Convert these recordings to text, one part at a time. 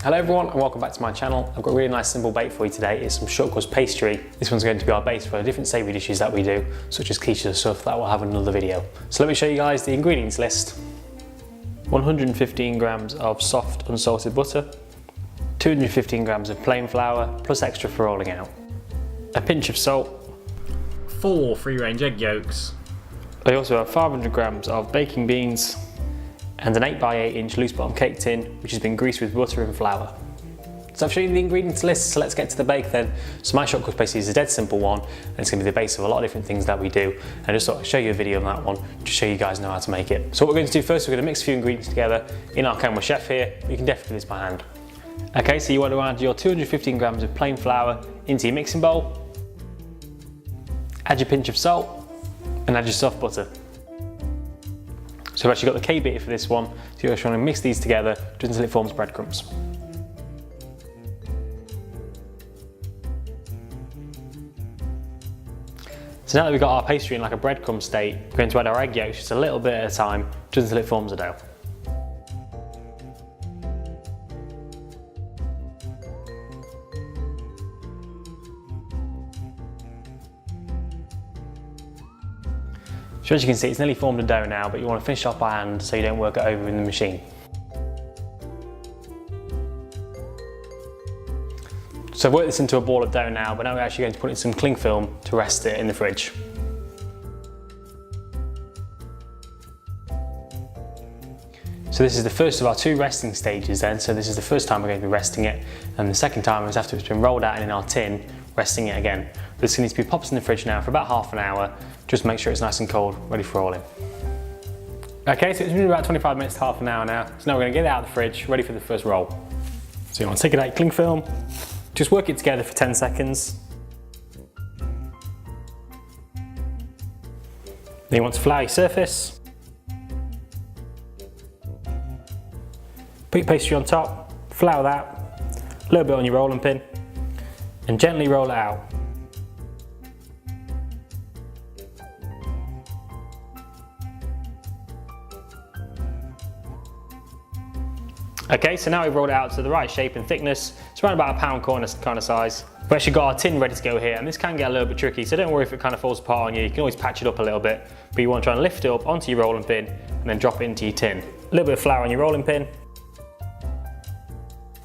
Hello everyone and welcome back to my channel. I've got a really nice simple bake for you today. It's some short-crust pastry. This one's going to be our base for the different savoury dishes that we do, such as quiches and stuff that we'll have in another video. So let me show you guys the ingredients list. 115 grams of soft unsalted butter, 215 grams of plain flour plus extra for rolling out, a pinch of salt, 4 free-range egg yolks. I also have 500 grams of baking beans and an 8x8 inch loose bottom cake tin which has been greased with butter and flour. So I've shown you the ingredients list, so let's get to the bake then. So my short-crust pastry is a dead simple one and it's going to be the base of a lot of different things that we do, and I just thought I'd show you a video on that one to show you guys know how to make it. So what we're going to do first, we're going to mix a few ingredients together in our camera chef here. You can definitely do this by hand. Okay, so you want to add your 215 grams of plain flour into your mixing bowl, add your pinch of salt and add your soft butter. So I've actually got the cake beater for this one, so you actually want to mix these together just until it forms breadcrumbs. So now that we've got our pastry in like a breadcrumb state, we're going to add our egg yolks just a little bit at a time, just until it forms a dough. So as you can see, it's nearly formed a dough now, but you want to finish off by hand so you don't work it over in the machine. So I've worked this into a ball of dough now, but now we're actually going to put in some cling film to rest it in the fridge. So this is the first of our 2 resting stages then, so this is the first time we're going to be resting it, and the second time is after it's been rolled out and in our tin, resting it again. This needs to be popped in the fridge now for about half an hour, just to make sure it's nice and cold, ready for rolling. Okay, so it's been about 25 minutes to half an hour now, so now we're going to get it out of the fridge, ready for the first roll. So you want to take it out of cling film, just work it together for 10 seconds. Then you want to flour your surface. Put your pastry on top, flour that, a little bit on your rolling pin, and gently roll it out. Okay, so now we've rolled it out to the right shape and thickness. It's around about a £1 kind of size. We've actually got our tin ready to go here, and this can get a little bit tricky, so don't worry if it kind of falls apart on you. You can always patch it up a little bit, but you want to try and lift it up onto your rolling pin and then drop it into your tin. A little bit of flour on your rolling pin.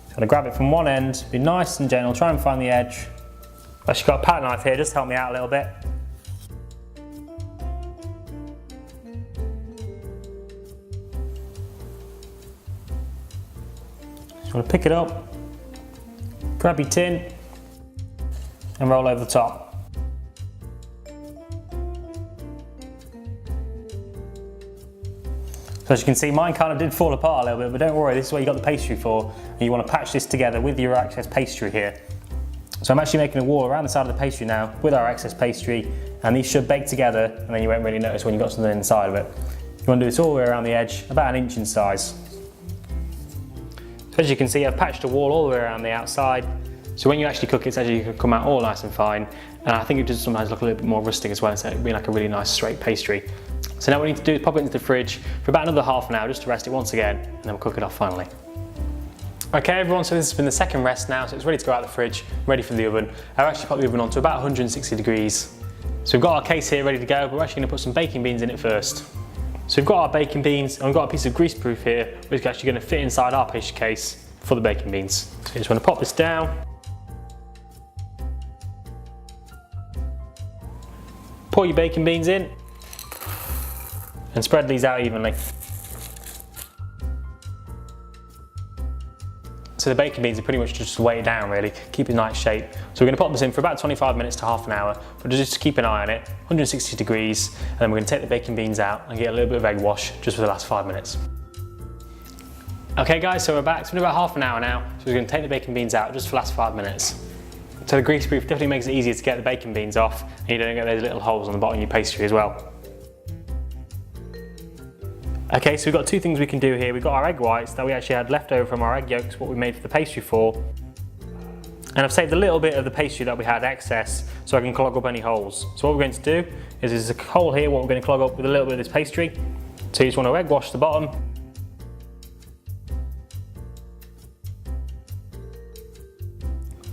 Kind of grab it from one end, be nice and gentle, try and find the edge. I've actually got a pat knife here, just to help me out a little bit. Just want to pick it up, grab your tin and roll over the top. So as you can see, mine kind of did fall apart a little bit, but don't worry, this is what you got the pastry for, and you want to patch this together with your excess pastry here. So I'm actually making a wall around the side of the pastry now with our excess pastry, and these should bake together and then you won't really notice when you've got something inside of it. You want to do this all the way around the edge, about 1 inch in size. So as you can see, I've patched a wall all the way around the outside, so when you actually cook it, it's actually going to come out all nice and fine, and I think it does sometimes look a little bit more rustic as well, instead of being like a really nice straight pastry. So now what we need to do is pop it into the fridge for about another half an hour just to rest it once again, and then we'll cook it off finally. Okay everyone, so this has been the second rest now, so it's ready to go out of the fridge, ready for the oven. I've actually put the oven on to about 160 degrees. So we've got our case here ready to go, but we're actually going to put some baking beans in it first. So we've got our baking beans, and we've got a piece of grease proof here, which is actually going to fit inside our pastry case for the baking beans. So you just want to pop this down. Pour your baking beans in and spread these out evenly. So the baking beans are pretty much just weighed down really, keep a nice shape. So we're going to pop this in for about 25 minutes to half an hour, but just keep an eye on it, 160 degrees, and then we're going to take the baking beans out and get a little bit of egg wash just for the last 5 minutes. Okay guys, so we're back, it's been about half an hour now, so we're going to take the baking beans out just for the last 5 minutes. So the grease proof definitely makes it easier to get the baking beans off, and you don't get those little holes on the bottom of your pastry as well. Okay, so we've got 2 things we can do here. We've got our egg whites that we actually had left over from our egg yolks, what we made for the pastry for. And I've saved a little bit of the pastry that we had excess so I can clog up any holes. So what we're going to do is there's a hole here what we're going to clog up with a little bit of this pastry. So you just want to egg wash the bottom.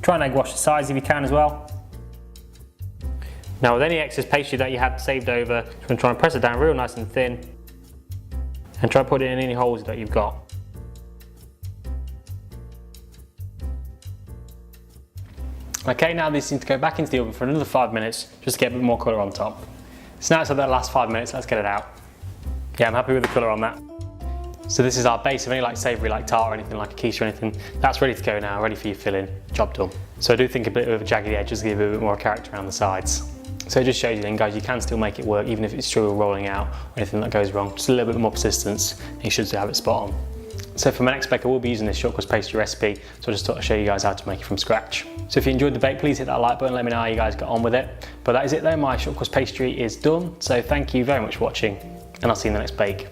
Try and egg wash the sides if you can as well. Now with any excess pastry that you had saved over, you're going to try and press it down real nice and thin and try and put it in any holes that you've got. Okay, now these need to go back into the oven for another 5 minutes just to get a bit more colour on top. So now it's at that last 5 minutes, let's get it out. Yeah, I'm happy with the colour on that. So this is our base of any like savoury like tart or anything like a quiche or anything. That's ready to go now, ready for your filling, job done. So I do think a bit of a jagged edge just to give it a bit more character around the sides. So it just shows you then guys, you can still make it work even if it's true rolling out or anything that goes wrong. Just a little bit more persistence and you should still have it spot on. So for my next bake I will be using this short-crust pastry recipe, so I just thought I'd show you guys how to make it from scratch. So if you enjoyed the bake, please hit that like button, let me know how you guys got on with it. But that is it though, my short-crust pastry is done, so thank you very much for watching and I'll see you in the next bake.